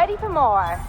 ready for more.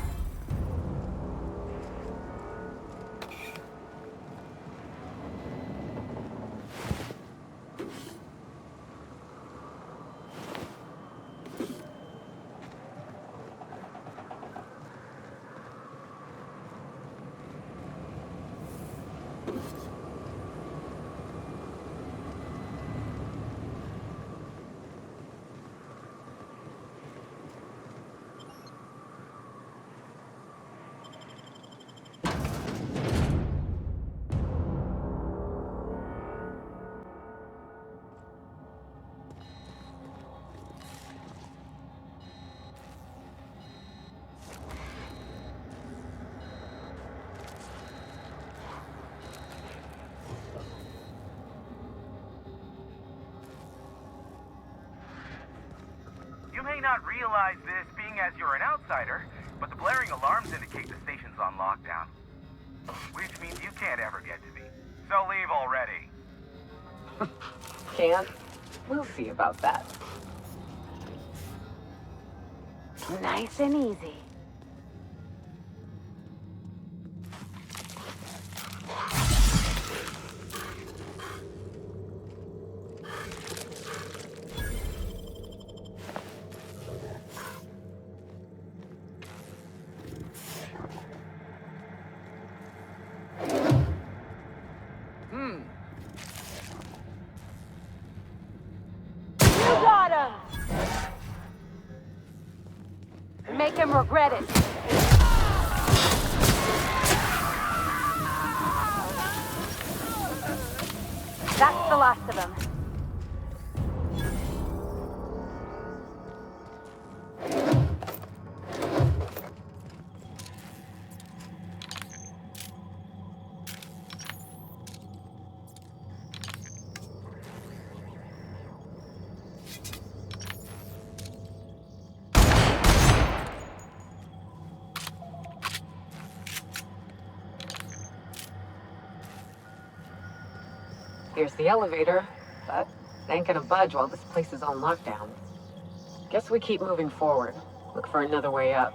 You may not realize this being as you're an outsider, but the blaring alarms indicate the station's on lockdown. Which means you can't ever get to me. So leave already. Can't? We'll see about that. Nice and easy. You got him! Make him regret it. That's the last of them. Here's the elevator, but it ain't gonna budge while this place is on lockdown. Guess we keep moving forward. Look for another way up.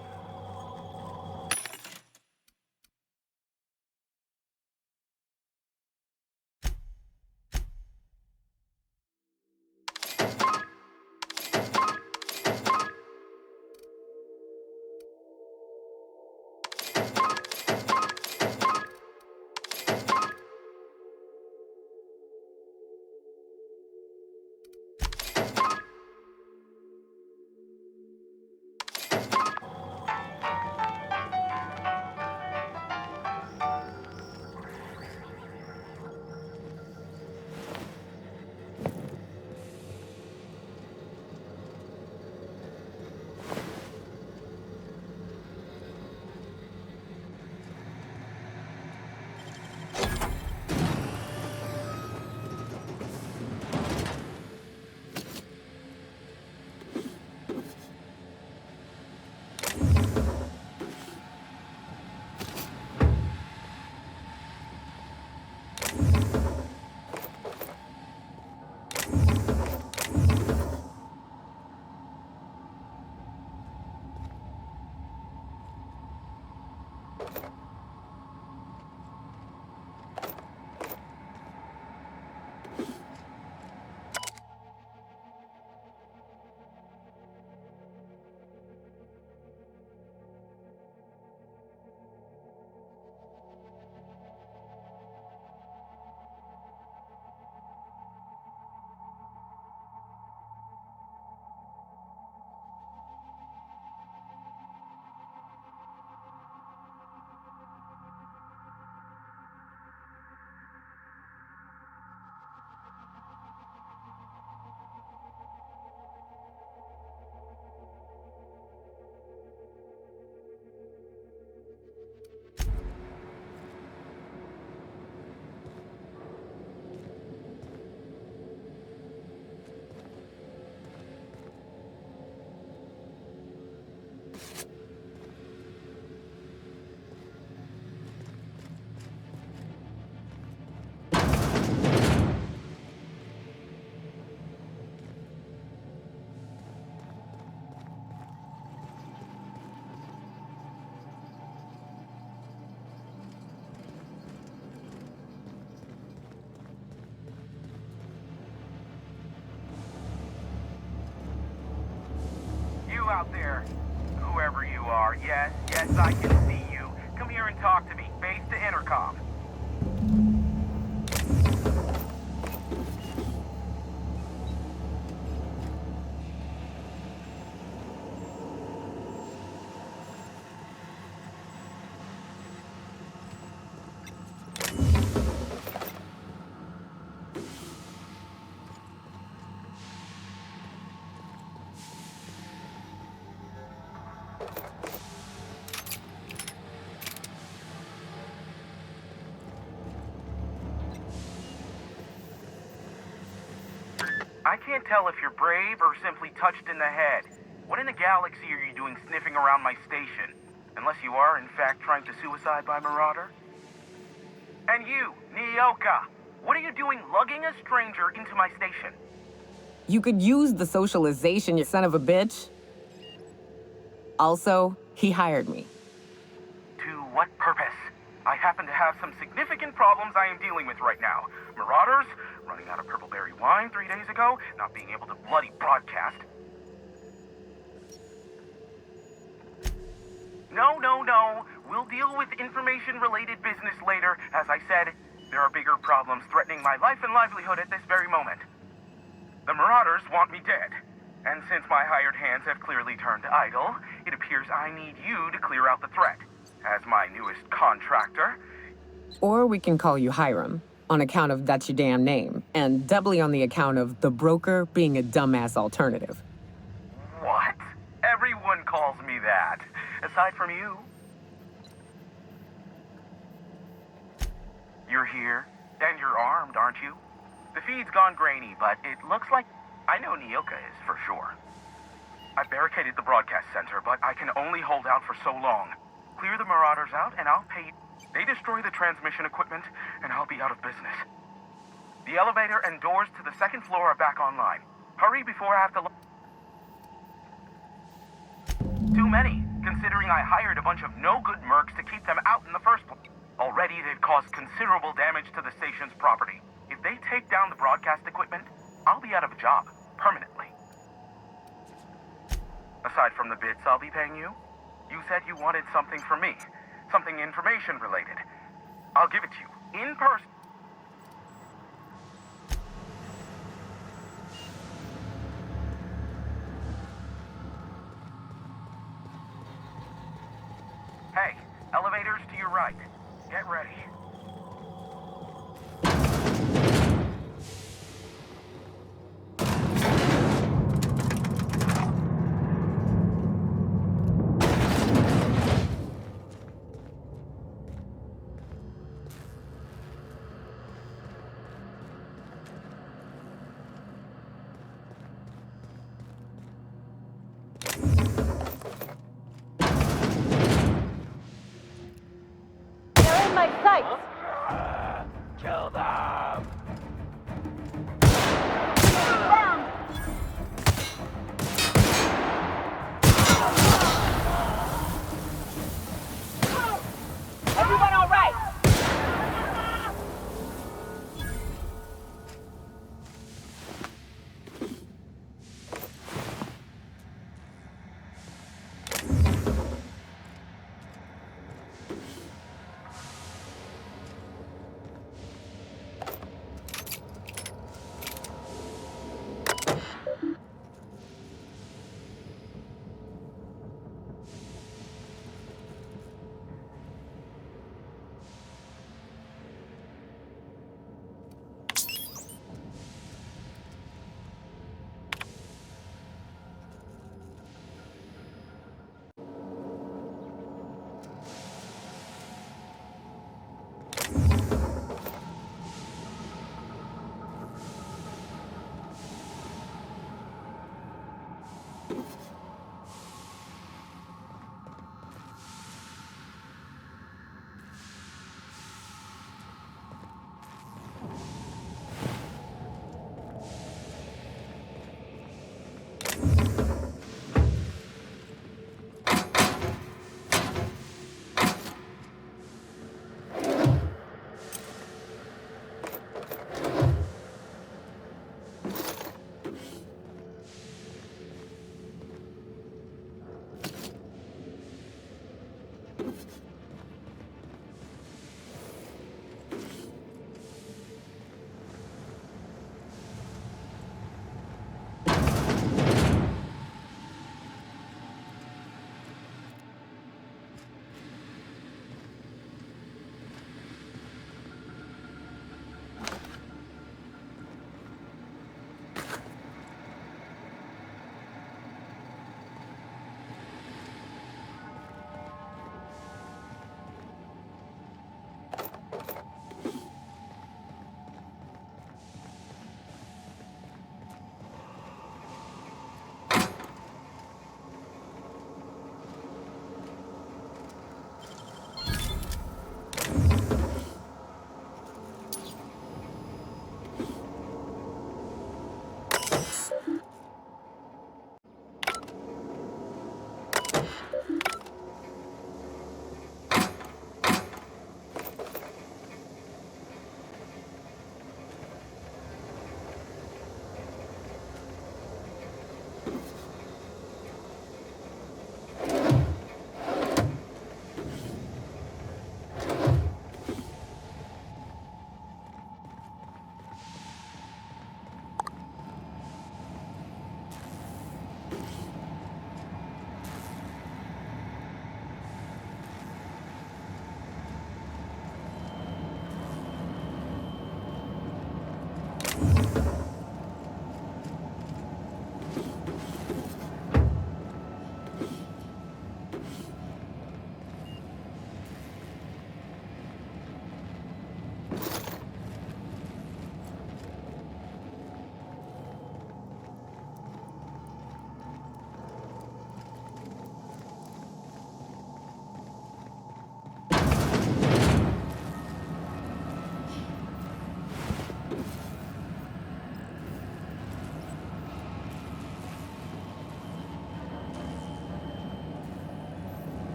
out there. Whoever you are, yes, I can see you. Come here and talk to me. Base to intercom. I can't tell if you're brave or simply touched in the head. What in the galaxy are you doing sniffing around my station? Unless you are, in fact, trying to suicide by Marauder? And you, Nyoka, what are you doing lugging a stranger into my station? You could use the socialization, you son of a bitch. Also, he hired me. To what purpose? I happen to have some significant problems I am dealing with right now. Marauders, running out of purple berry wine 3 days ago, not being able to bloody broadcast. No. We'll deal with information-related business later. As I said, there are bigger problems threatening my life and livelihood at this very moment. The Marauders want me dead. And since my hired hands have clearly turned idle, it appears I need you to clear out the threat. As my newest contractor. Or we can call you Hiram, on account of that's your damn name, and doubly on the account of the broker being a dumbass alternative. What? Everyone calls me that. Aside from you. You're here, and you're armed, aren't you? The feed's gone grainy, but it looks like I know Nyoka is for sure. I barricaded the broadcast center, but I can only hold out for so long. Clear the Marauders out, and I'll pay you. They destroy the transmission equipment, and I'll be out of business. The elevator and doors to the second floor are back online. Hurry before I have to... Too many, considering I hired a bunch of no-good mercs to keep them out in the first place. Already, they've caused considerable damage to the station's property. If they take down the broadcast equipment, I'll be out of a job, permanently. Aside from the bits I'll be paying you, you said you wanted something from me. Something information-related. I'll give it to you, in person. Hey, elevators to your right. Get ready. They're in my sights! Kill them! Down! Everyone all right?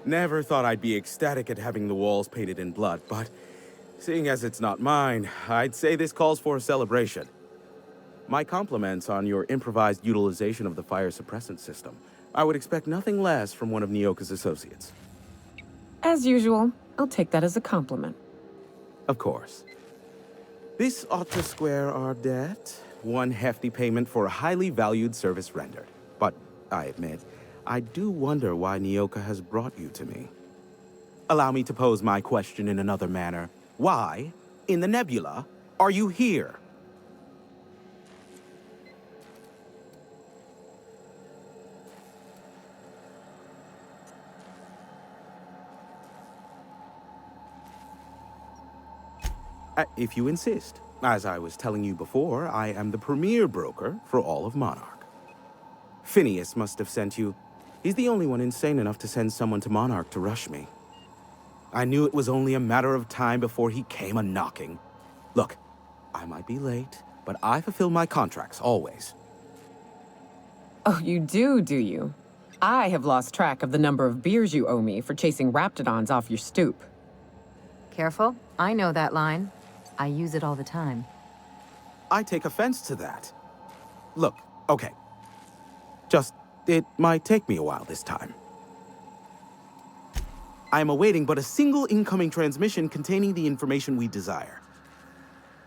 Never thought I'd be ecstatic at having the walls painted in blood, but seeing as it's not mine, I'd say this calls for a celebration. My compliments on your improvised utilization of the fire suppressant system. I would expect nothing less from one of Nyoka's associates. As usual, I'll take that as a compliment. Of course. This ought to square our debt. One hefty payment for a highly valued service rendered. But, I admit, I do wonder why Nyoka has brought you to me. Allow me to pose my question in another manner. Why, in the nebula, are you here? If you insist. As I was telling you before, I am the premier broker for all of Monarch. Phineas must have sent you. He's the only one insane enough to send someone to Monarch to rush me. I knew it was only a matter of time before he came a-knocking. Look, I might be late, but I fulfill my contracts, always. Oh, you do you? I have lost track of the number of beers you owe me for chasing raptidons off your stoop. Careful, I know that line. I use it all the time. I take offense to that. Look, okay. It might take me a while this time. I am awaiting but a single incoming transmission containing the information we desire.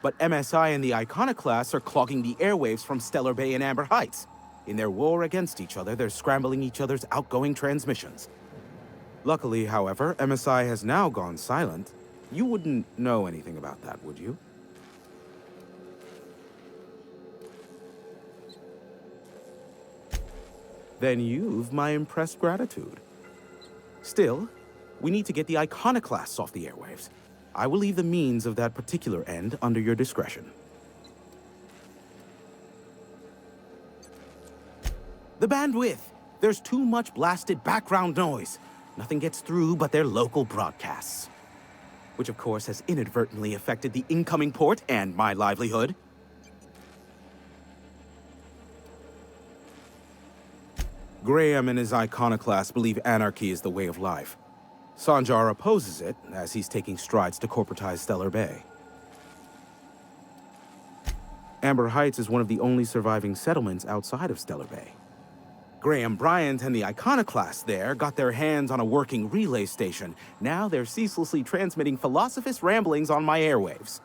But MSI and the Iconoclasts are clogging the airwaves from Stellar Bay and Amber Heights. In their war against each other, they're scrambling each other's outgoing transmissions. Luckily, however, MSI has now gone silent. You wouldn't know anything about that, would you? Then you've my impressed gratitude. Still, we need to get the Iconoclasts off the airwaves. I will leave the means of that particular end under your discretion. The bandwidth! There's too much blasted background noise. Nothing gets through but their local broadcasts. Which of course has inadvertently affected the incoming port and my livelihood. Graham and his iconoclasts believe anarchy is the way of life. Sanjar opposes it, as he's taking strides to corporatize Stellar Bay. Amber Heights is one of the only surviving settlements outside of Stellar Bay. Graham Bryant and the iconoclasts there got their hands on a working relay station. Now they're ceaselessly transmitting Philosophist ramblings on my airwaves.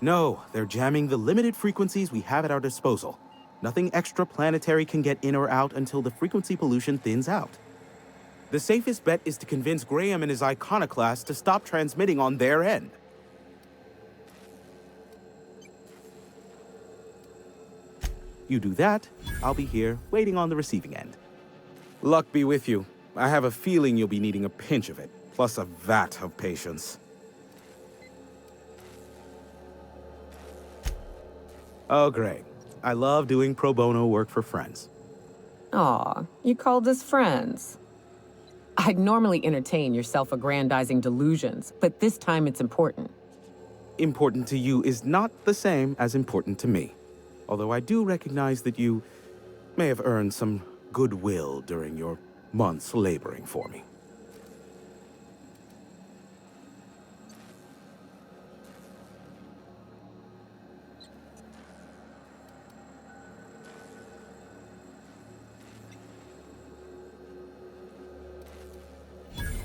No, they're jamming the limited frequencies we have at our disposal. Nothing extraplanetary can get in or out until the frequency pollution thins out. The safest bet is to convince Graham and his iconoclasts to stop transmitting on their end. You do that, I'll be here, waiting on the receiving end. Luck be with you. I have a feeling you'll be needing a pinch of it, plus a vat of patience. Oh, great. I love doing pro bono work for friends. Aw, you called us friends. I'd normally entertain your self-aggrandizing delusions, but this time it's important. Important to you is not the same as important to me. Although I do recognize that you may have earned some goodwill during your months laboring for me.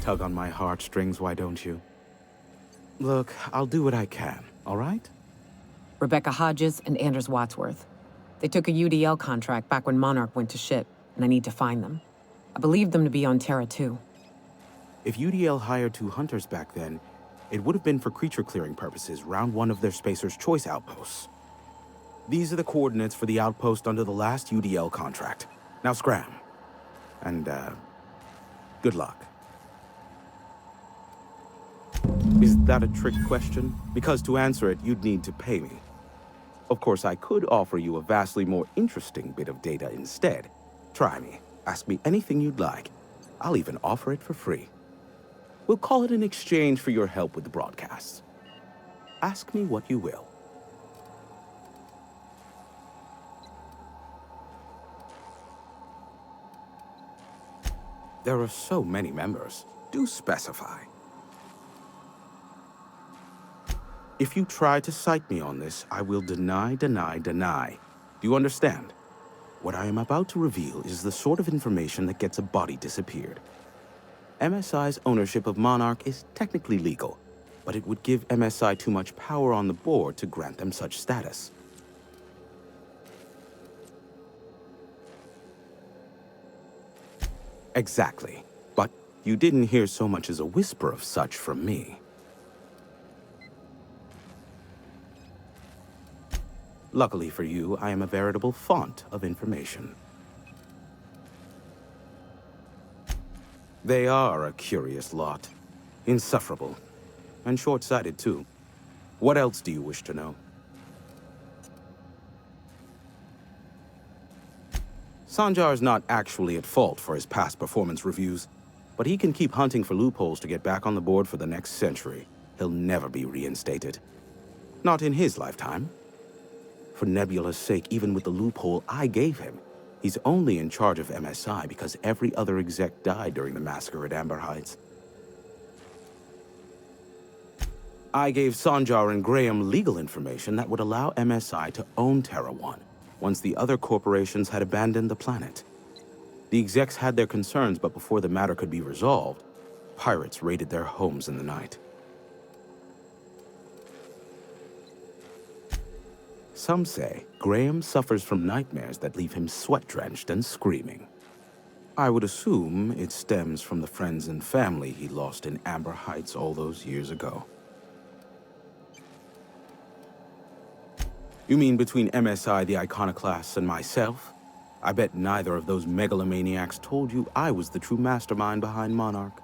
Tug on my heartstrings, why don't you? Look, I'll do what I can, all right? Rebecca Hodges and Anders Wadsworth. They took a UDL contract back when Monarch went to shit, and I need to find them. I believe them to be on Terra 2. If UDL hired 2 hunters back then, it would have been for creature clearing purposes, round 1 of their Spacer's Choice outposts. These are the coordinates for the outpost under the last UDL contract. Now scram. And, good luck. Is that a trick question? Because to answer it, you'd need to pay me. Of course, I could offer you a vastly more interesting bit of data instead. Try me. Ask me anything you'd like. I'll even offer it for free. We'll call it an exchange for your help with the broadcasts. Ask me what you will. There are so many members. Do specify. If you try to cite me on this, I will deny. Do you understand? What I am about to reveal is the sort of information that gets a body disappeared. MSI's ownership of Monarch is technically legal, but it would give MSI too much power on the board to grant them such status. Exactly. But you didn't hear so much as a whisper of such from me. Luckily for you, I am a veritable font of information. They are a curious lot. Insufferable. And short-sighted, too. What else do you wish to know? Sanjar's not actually at fault for his past performance reviews, but he can keep hunting for loopholes to get back on the board for the next century. He'll never be reinstated. Not in his lifetime. For Nebula's sake, even with the loophole I gave him, he's only in charge of MSI because every other exec died during the massacre at Amber Heights. I gave Sanjar and Graham legal information that would allow MSI to own Terra 1 once the other corporations had abandoned the planet. The execs had their concerns, but before the matter could be resolved, pirates raided their homes in the night. Some say Graham suffers from nightmares that leave him sweat-drenched and screaming. I would assume it stems from the friends and family he lost in Amber Heights all those years ago. You mean between MSI, the Iconoclasts, and myself? I bet neither of those megalomaniacs told you I was the true mastermind behind Monarch.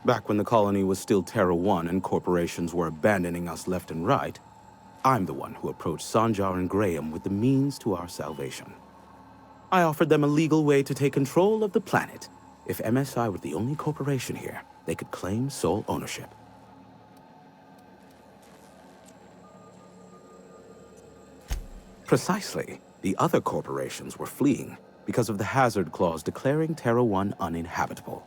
Back when the colony was still Terra 1 and corporations were abandoning us left and right, I'm the one who approached Sanjar and Graham with the means to our salvation. I offered them a legal way to take control of the planet. If MSI were the only corporation here, they could claim sole ownership. Precisely. The other corporations were fleeing because of the hazard clause declaring Terra 1 uninhabitable.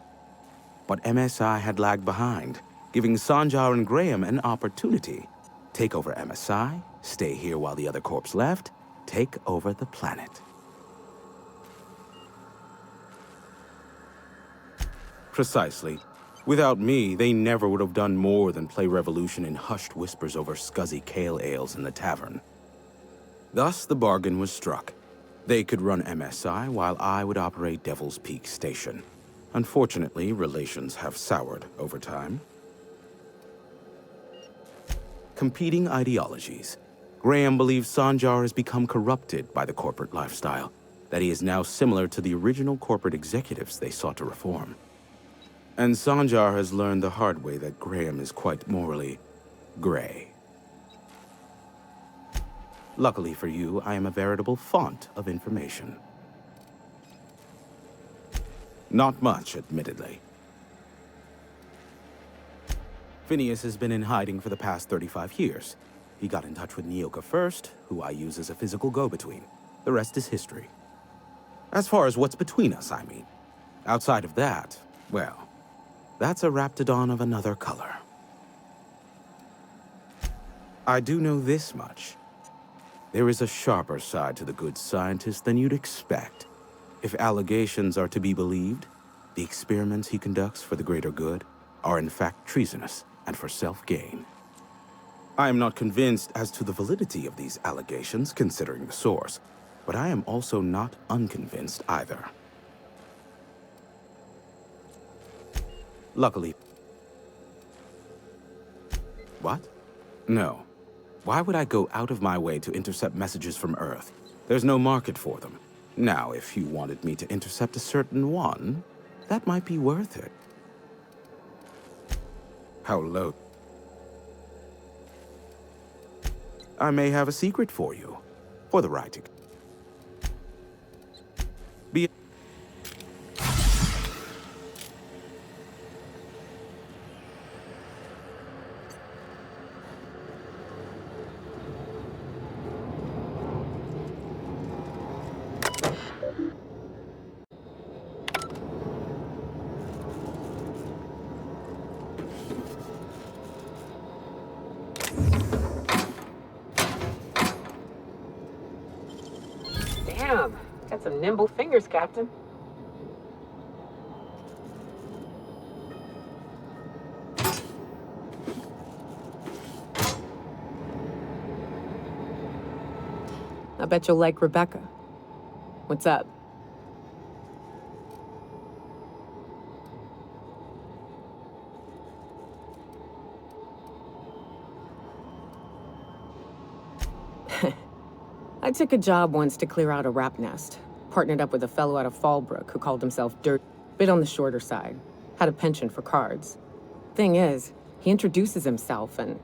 But MSI had lagged behind, giving Sanjar and Graham an opportunity. Take over MSI, stay here while the other corps left, take over the planet. Precisely. Without me, they never would have done more than play Revolution in hushed whispers over scuzzy kale ales in the tavern. Thus, the bargain was struck. They could run MSI while I would operate Devil's Peak Station. Unfortunately, relations have soured over time. Competing ideologies. Graham believes Sanjar has become corrupted by the corporate lifestyle, that he is now similar to the original corporate executives they sought to reform. And Sanjar has learned the hard way that Graham is quite morally gray. Luckily for you, I am a veritable font of information. Not much, admittedly. Phineas has been in hiding for the past 35 years. He got in touch with Nyoka first, who I use as a physical go-between. The rest is history. As far as what's between us, I mean. Outside of that, well, that's a raptidon of another color. I do know this much. There is a sharper side to the good scientist than you'd expect. If allegations are to be believed, the experiments he conducts for the greater good are in fact treasonous and for self-gain. I am not convinced as to the validity of these allegations, considering the source, but I am also not unconvinced either. Luckily... What? No. Why would I go out of my way to intercept messages from Earth? There's no market for them. Now, if you wanted me to intercept a certain one, that might be worth it. How low? I may have a secret for you. For the right to... Be... Damn, got some nimble fingers, Captain. I bet you'll like Rebecca. What's up? I took a job once to clear out a rap nest. Partnered up with a fellow out of Fallbrook who called himself Dirt. Bit on the shorter side. Had a penchant for cards. Thing is, he introduces himself and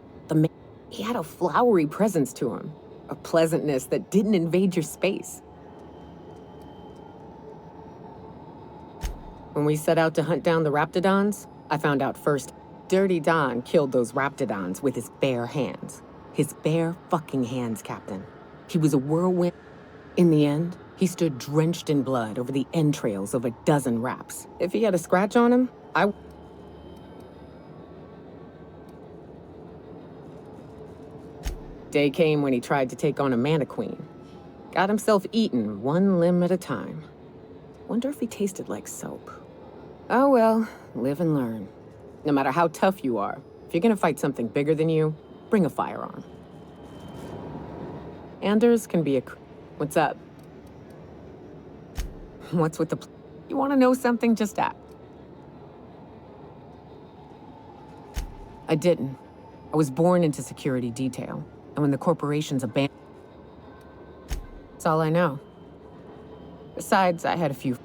he had a flowery presence to him. A pleasantness that didn't invade your space. When we set out to hunt down the Raptidons, I found out first, Dirty Don killed those Raptidons with his bare hands. His bare fucking hands, Captain. He was a whirlwind. In the end, he stood drenched in blood over the entrails of a dozen raps. If he had a scratch on him, Day came when he tried to take on a Mantiqueen. Got himself eaten one limb at a time. Wonder if he tasted like soap. Oh well, live and learn. No matter how tough you are, if you're gonna fight something bigger than you, bring a firearm. Anders can be a... What's up? What's with the... You wanna know something? Just ask. I didn't. I was born into security detail. And when the corporations abandoned... That's all I know. Besides, I had a few...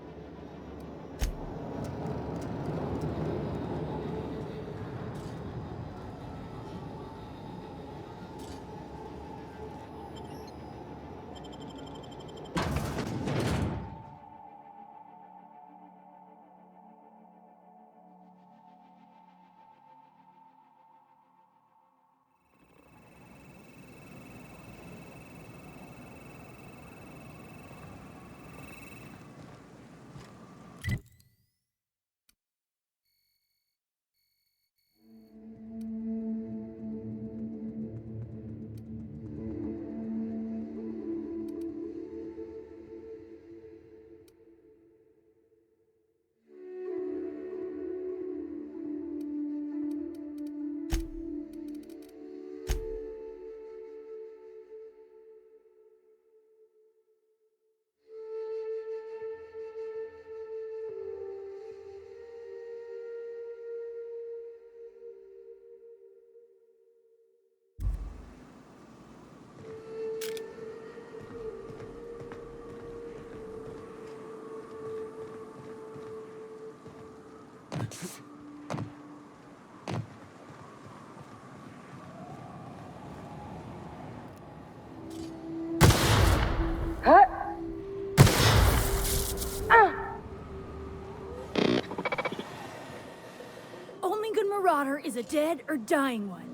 Only good marauder is a dead or dying one.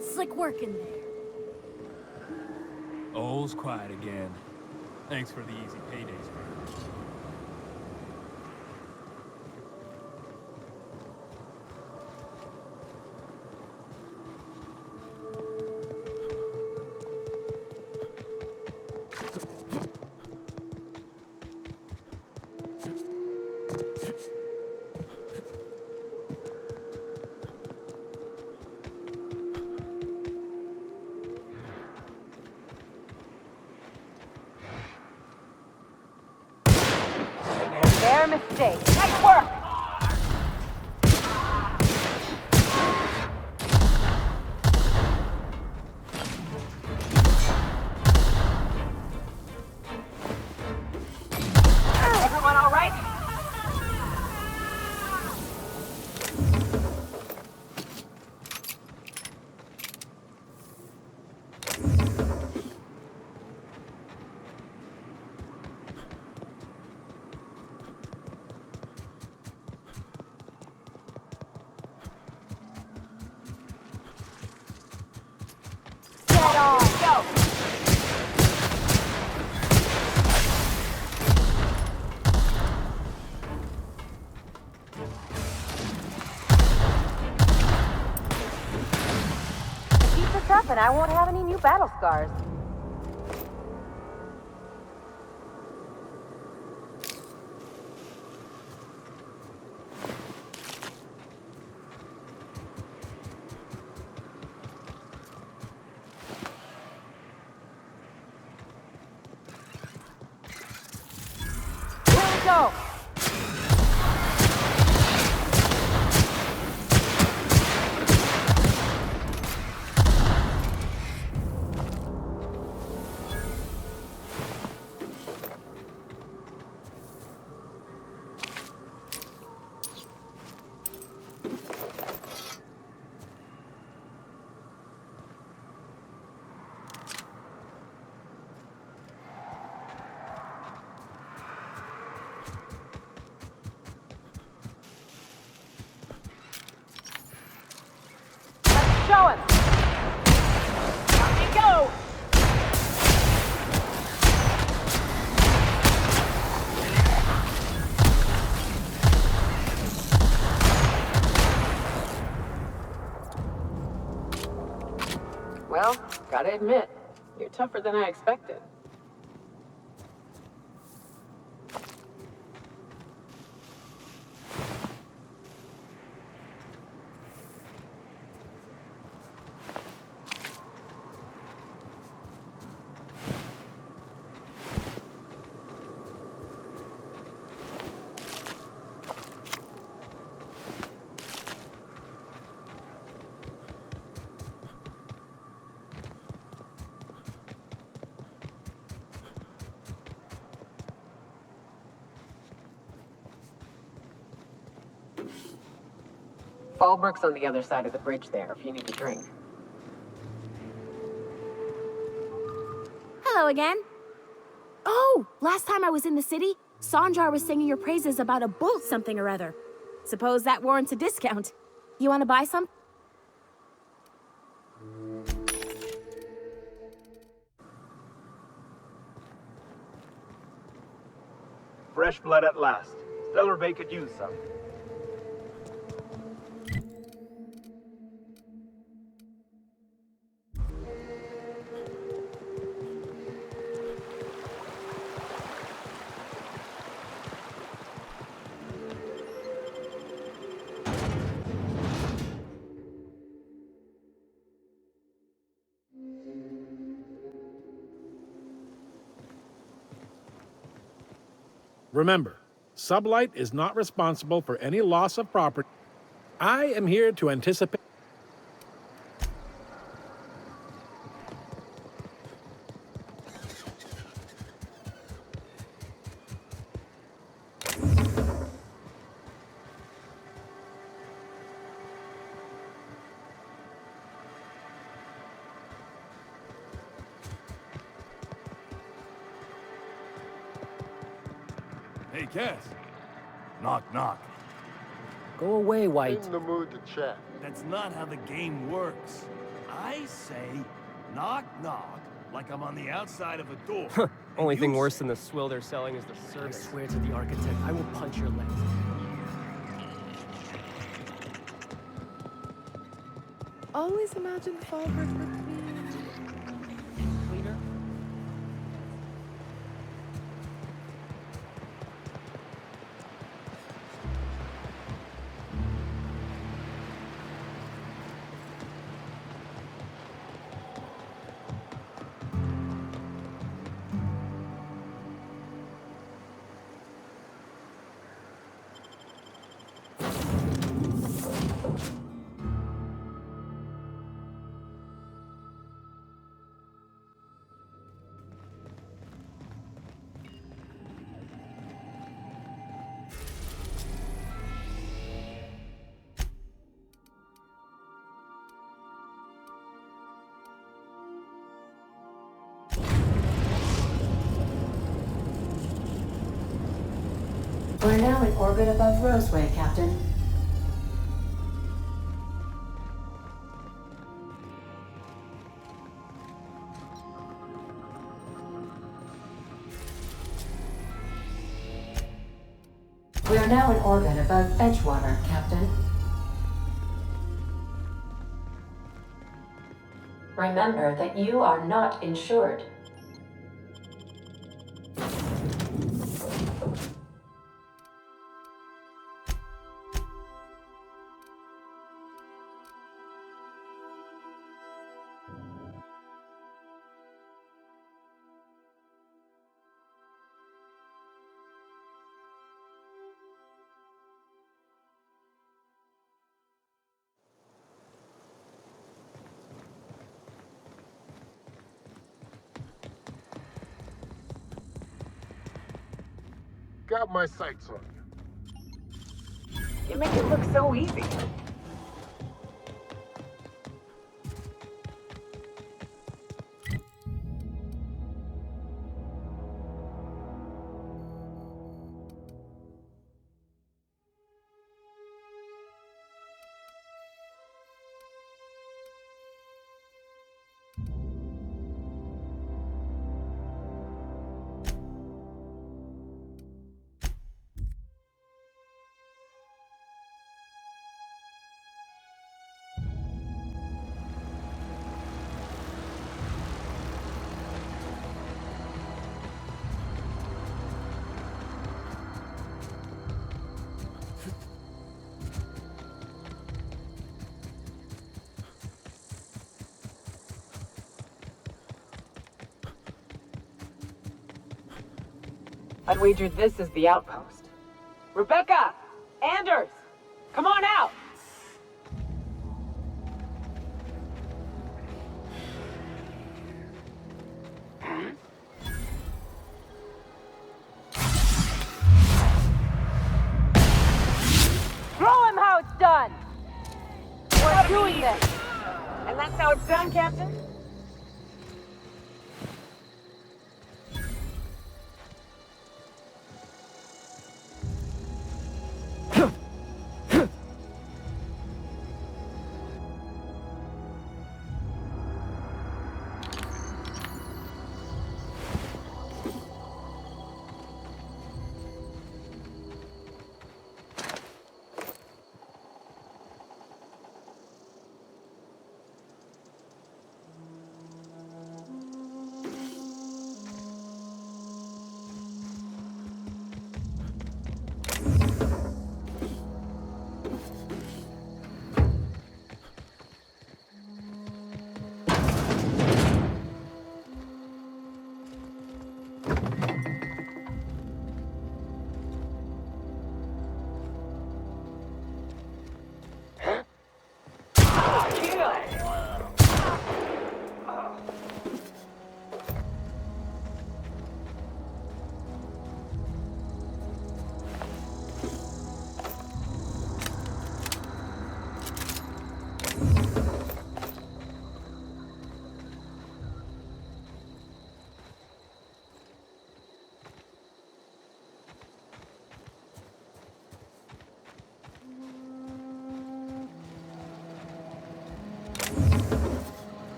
Slick work in there. All's quiet again. Thanks for the easy paydays, man. Their mistake. Nice work! Everyone all right? Get on, go! Keep this up and I won't have any new battle scars. Show him! Out we go! Well, gotta admit, you're tougher than I expected. Fallbrook's on the other side of the bridge there, if you need a drink. Hello again. Oh, last time I was in the city, Sanjar was singing your praises about a bolt something or other. Suppose that warrants a discount. You want to buy some? Fresh blood at last. Stellar Bay could use some. Remember, Sublight is not responsible for any loss of property. I am here to anticipate. Hey, Cass. Knock, knock. Go away, White. In the mood to chat. That's not how the game works. I say, knock, knock, like I'm on the outside of a door. Only thing worse than the swill they're selling is the service. I swear to the architect, I will punch your legs. Always imagine Fallbrook with me. Cleaner? We're now in orbit above Roseway, Captain. We are now in orbit above Edgewater, Captain. Remember that you are not insured. Got my sights on you. You make it look so easy. I'd wager this is the outpost. Rebecca! Anders! Come on out! Show him how it's done! We're doing this! And that's how it's done, Captain?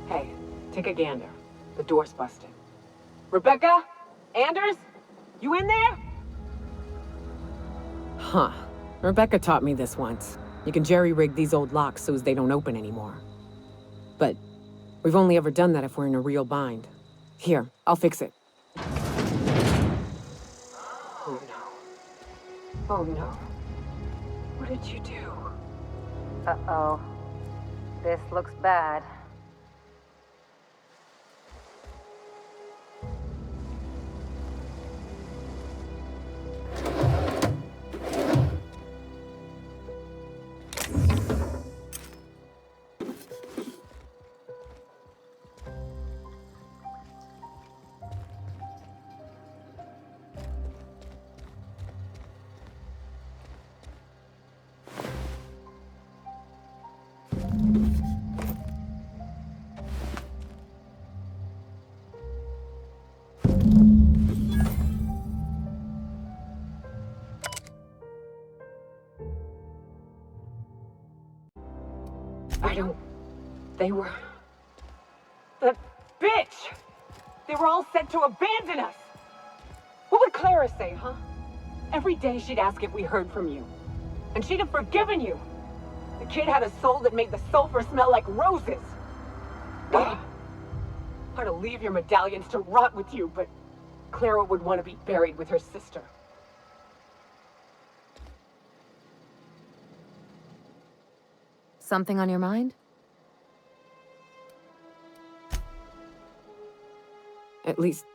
Hey, take a gander. The door's busted. Rebecca? Anders? You in there? Huh. Rebecca taught me this once. You can jerry-rig these old locks so as they don't open anymore. But we've only ever done that if we're in a real bind. Here, I'll fix it. Oh no. Oh no. What did you do? Uh-oh. This looks bad. They were... The bitch! They were all set to abandon us! What would Clara say, huh? Every day she'd ask if we heard from you. And she'd have forgiven you. The kid had a soul that made the sulfur smell like roses. I'd to leave your medallions to rot with you, but Clara would want to be buried with her sister. Something on your mind? At least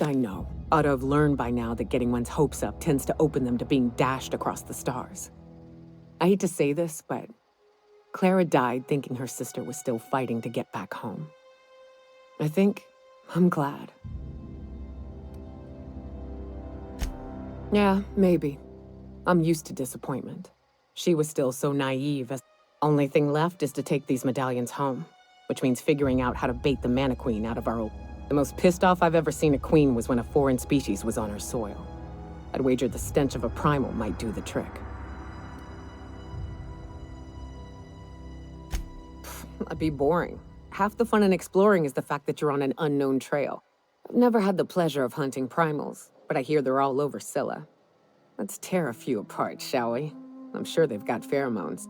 I know. Ought to have learned by now that getting one's hopes up tends to open them to being dashed across the stars. I hate to say this, but Clara died thinking her sister was still fighting to get back home. I think I'm glad. Yeah, maybe. I'm used to disappointment. She was still so naive. As only thing left is to take these medallions home, which means figuring out how to bait the Mana Queen out of our old... The most pissed off I've ever seen a queen was when a foreign species was on her soil. I'd wager the stench of a primal might do the trick. That'd be boring. Half the fun in exploring is the fact that you're on an unknown trail. I've never had the pleasure of hunting primals, but I hear they're all over Scylla. Let's tear a few apart, shall we? I'm sure they've got pheromones.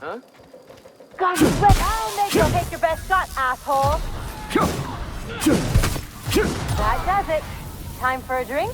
Huh? God, I'll make you take your best shot, asshole! That does it. Time for a drink?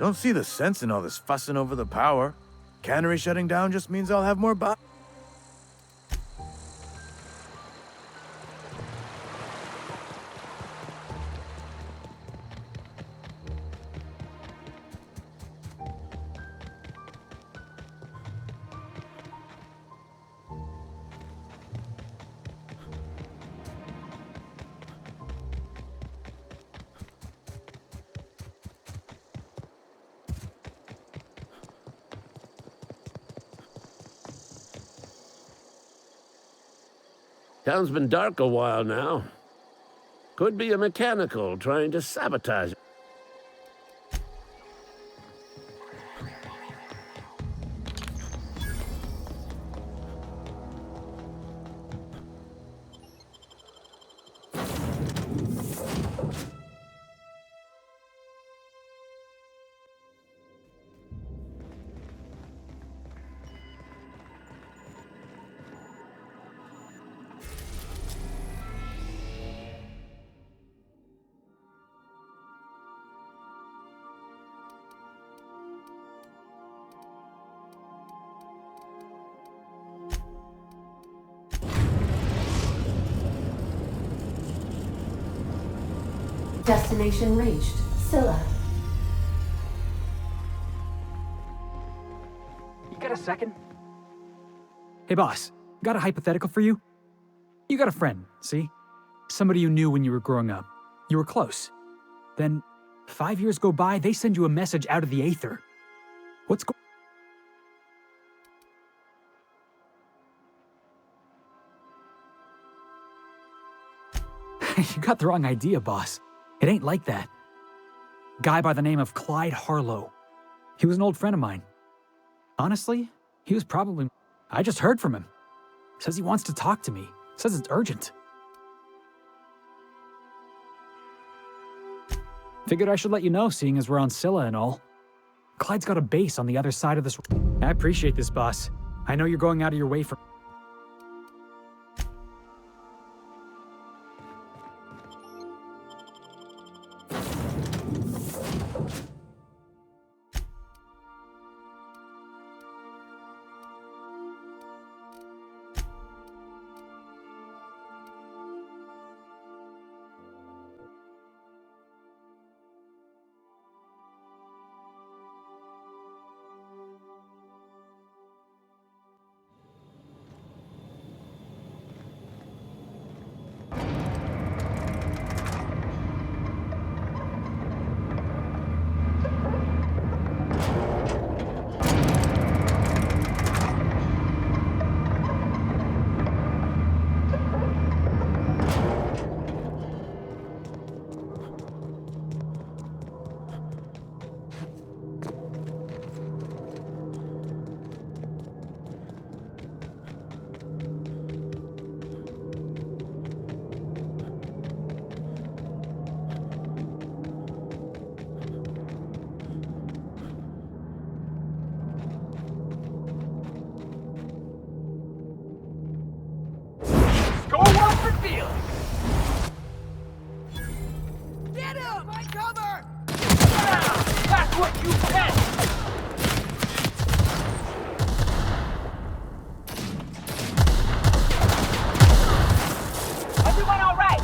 Don't see the sense in all this fussing over the power. Cannery shutting down just means I'll have more Town's been dark a while now. Could be a mechanical trying to sabotage. Destination reached. Scylla. You got a second? Hey boss, got a hypothetical for you? You got a friend, see? Somebody you knew when you were growing up. You were close. Then, 5 years go by, they send you a message out of the aether. What's going You got the wrong idea, boss. It ain't like that. Guy by the name of Clyde Harlow. He was an old friend of mine. Honestly, he was probably... I just heard from him. Says he wants to talk to me. Says it's urgent. Figured I should let you know, seeing as we're on Scylla and all. Clyde's got a base on the other side of this... I appreciate this, boss. I know you're going out of your way for... Get him! My cover! That's what you get! Everyone all right?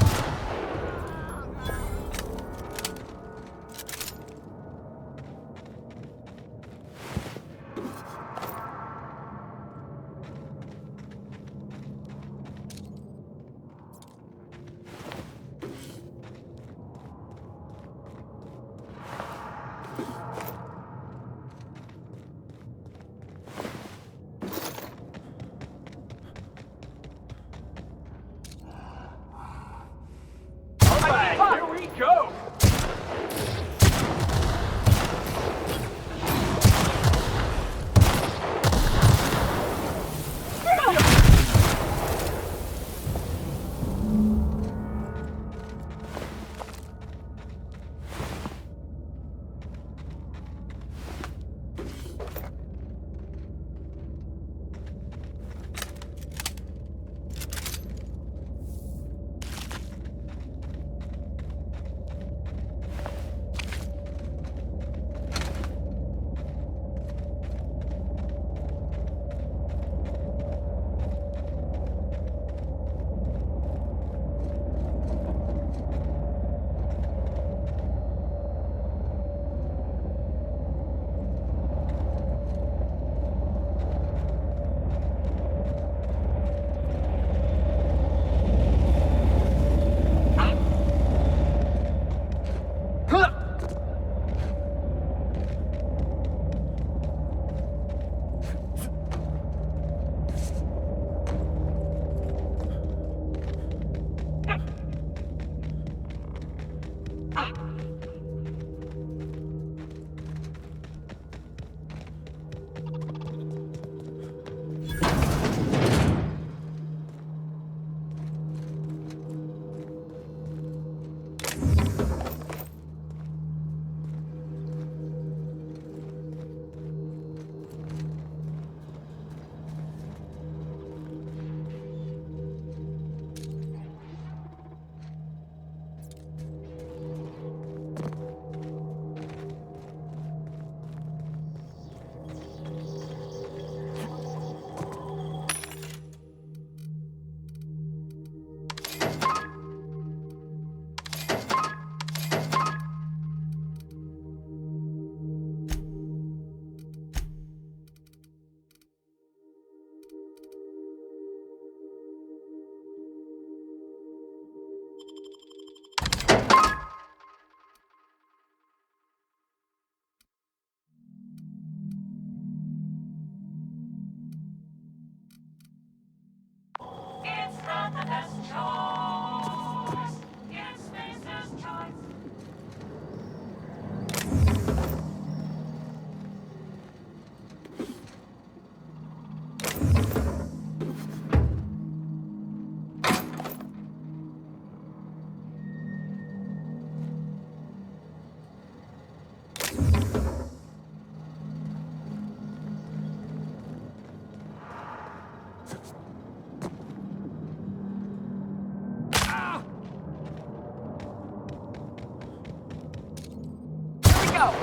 go!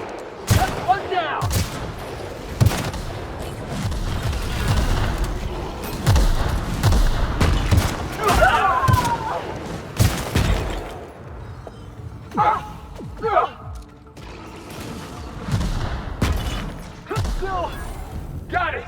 That's one down! Got it!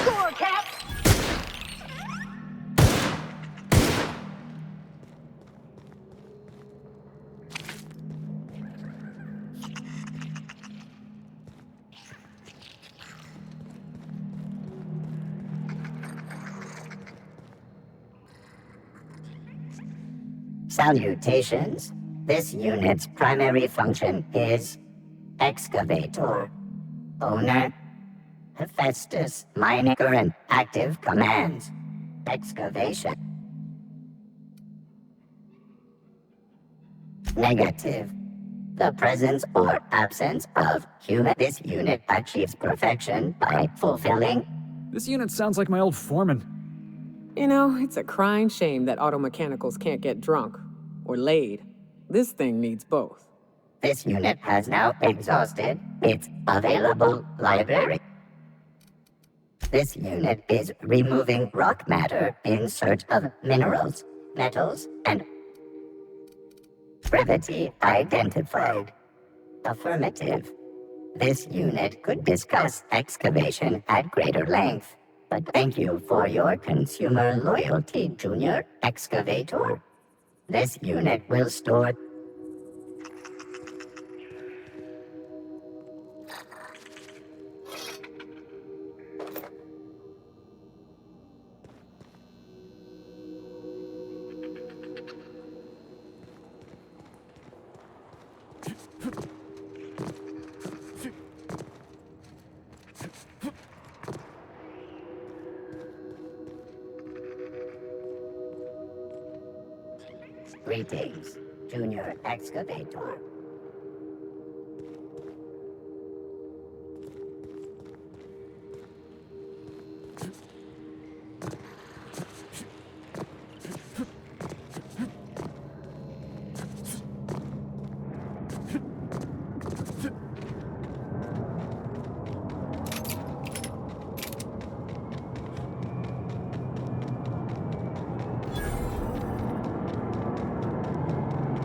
Score, Cap! Salutations. This unit's primary function is excavator. Owner, Hephaestus. Mining current active commands. Excavation. Negative. The presence or absence of human. This unit achieves perfection by fulfilling. This unit sounds like my old foreman. You know, it's a crying shame that auto mechanicals can't get drunk or laid. This thing needs both. This unit has now exhausted its available library. This unit is removing rock matter in search of minerals, metals, and brevity identified. Affirmative. This unit could discuss excavation at greater length, but thank you for your consumer loyalty, Junior Excavator. This unit will store. Greetings, Junior Excavator.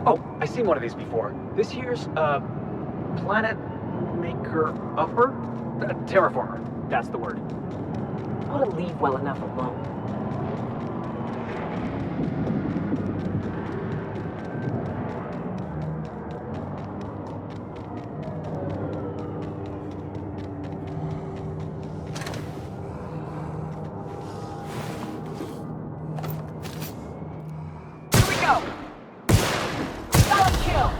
Oh, I've seen one of these before. This here's, Planet Maker Upper? Terraformer, that's the word. Ought to leave well enough alone. Here we go! Solid kill!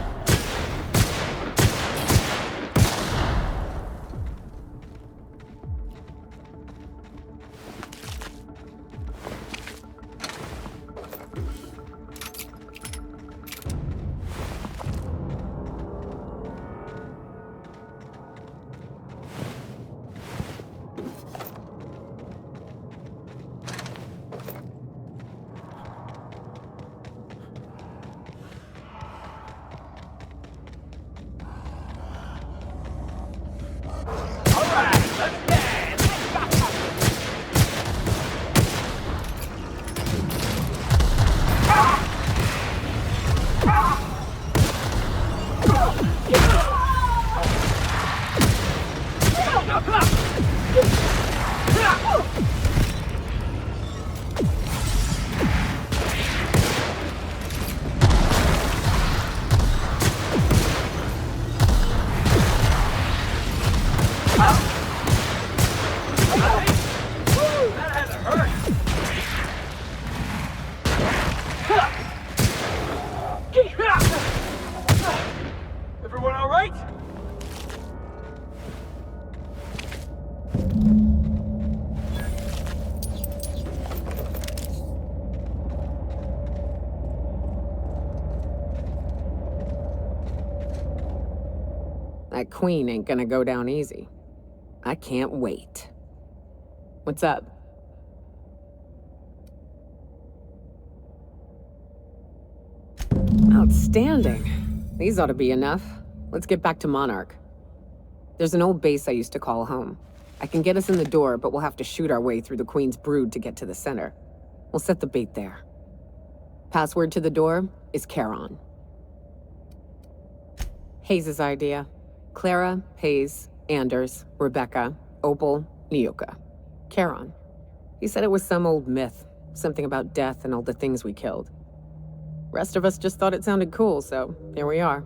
That queen ain't gonna go down easy. I can't wait. What's up? Outstanding. These ought to be enough. Let's get back to Monarch. There's an old base I used to call home. I can get us in the door, but we'll have to shoot our way through the Queen's brood to get to the center. We'll set the bait there. Password to the door is Charon. Hayes' idea. Clara, Hayes, Anders, Rebecca, Opal, Nyoka. Charon. He said it was some old myth, something about death and all the things we killed. Rest of us just thought it sounded cool, so here we are.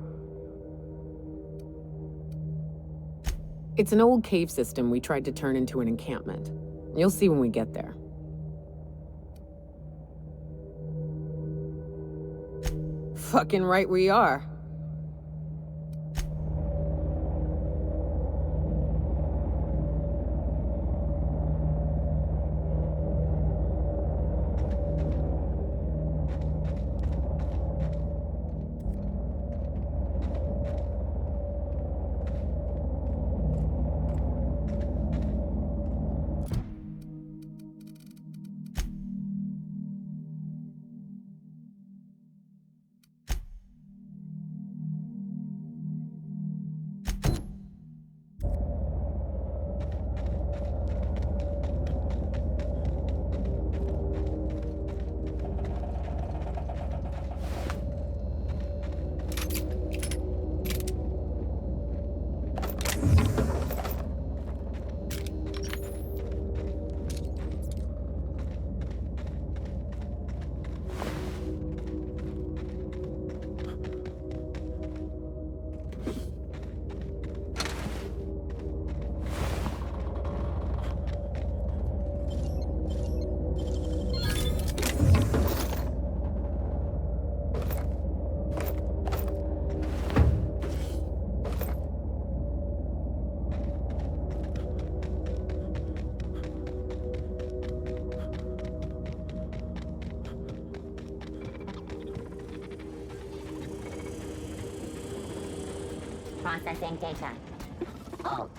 It's an old cave system we tried to turn into an encampment. You'll see when we get there. Fucking right we are. Processing data. Alt.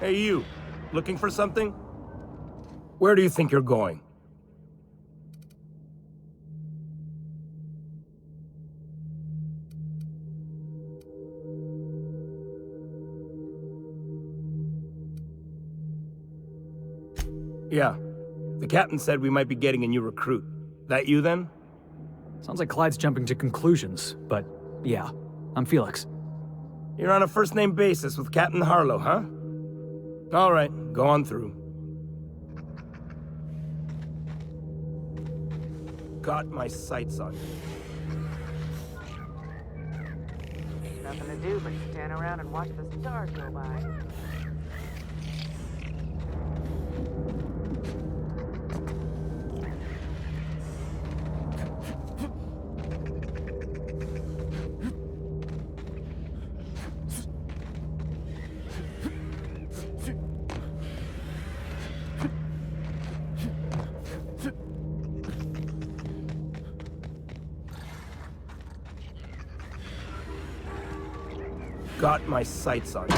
Hey, you. Looking for something? Where do you think you're going? Yeah. The captain said we might be getting a new recruit. That you then? Sounds like Clyde's jumping to conclusions, but yeah, I'm Felix. You're on a first-name basis with Captain Harlow, huh? All right, go on through. Got my sights on you. Nothing to do but stand around and watch the stars go by. Got my sights on you.